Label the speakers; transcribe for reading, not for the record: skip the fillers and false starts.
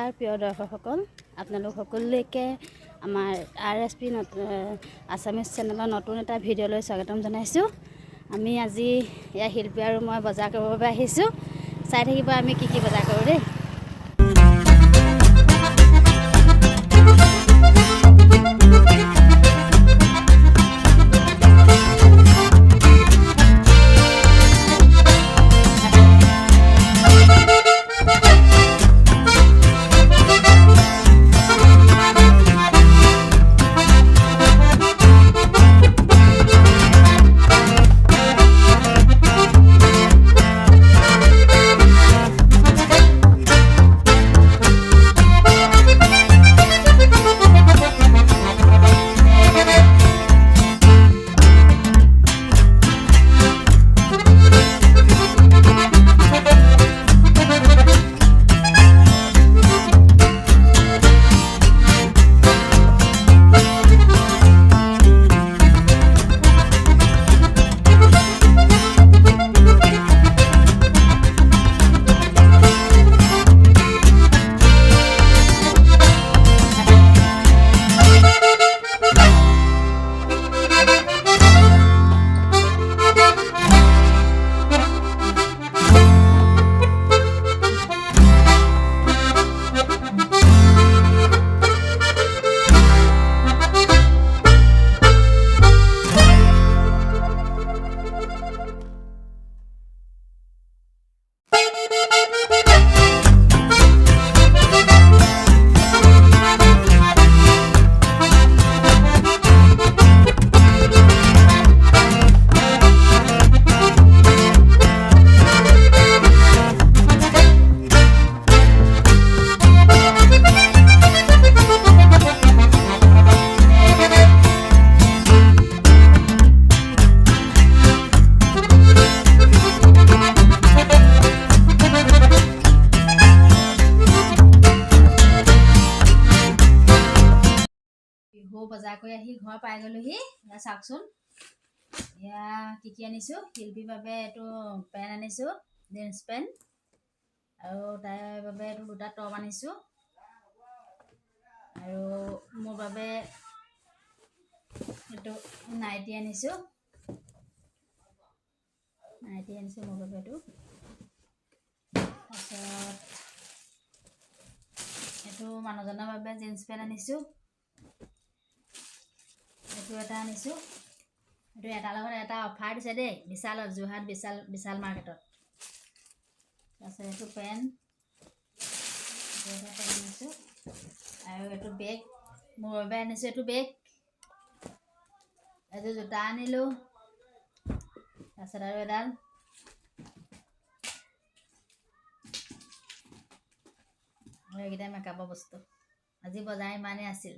Speaker 1: নমস্কাৰ প্ৰিয় দৰ্শকসকল, আপোনালোক সকলোকে আমাৰ RSP আছামিজ চেনেলৰ নতুন এটা ভিডিঅ'লৈ স্বাগতম জনাইছোঁ। আমি আজি এয়া শিল্পী আৰু মই বজাৰ কৰিবৰ বাবে আহিছোঁ। চাই থাকিব আমি কি বজাৰ কৰোঁ দেই। বিহু বজাৰ কৰি আহি ঘৰ পাই গ'লোহি। এয়া চাওকচোন, এয়া কি আনিছোঁ। শিল্পীৰ বাবে এইটো পেণ্ট আনিছোঁ, জিন্স পেণ্ট, আৰু তাইৰ বাবে এইটো দুটা টপ আনিছোঁ, আৰু মোৰ বাবে এইটো নাইটি আনিছোঁ মোৰ বাবে এইটো। তাৰপিছত এইটো মানুহজনৰ বাবে জিন্স পেণ্ট আনিছোঁ, এইটো এটা আনিছোঁ। এইটো এটাৰ লগত এটা অফাৰ দিছে দেই, বিশালত, যোৰহাট বিশাল মাৰ্কেটত। তাৰপিছত এইটো পেণ্ট, এটা পেণ্ট আনিছোঁ, আৰু এইটো বেগ মোৰ বাবে আনিছোঁ। এইটো বেগ, এইযোৰ জোতা আনিলোঁ। তাৰপিছত আৰু এডাল এইকেইটা মেকআপৰ বস্তু। আজি বজাৰ ইমানেই আছিল।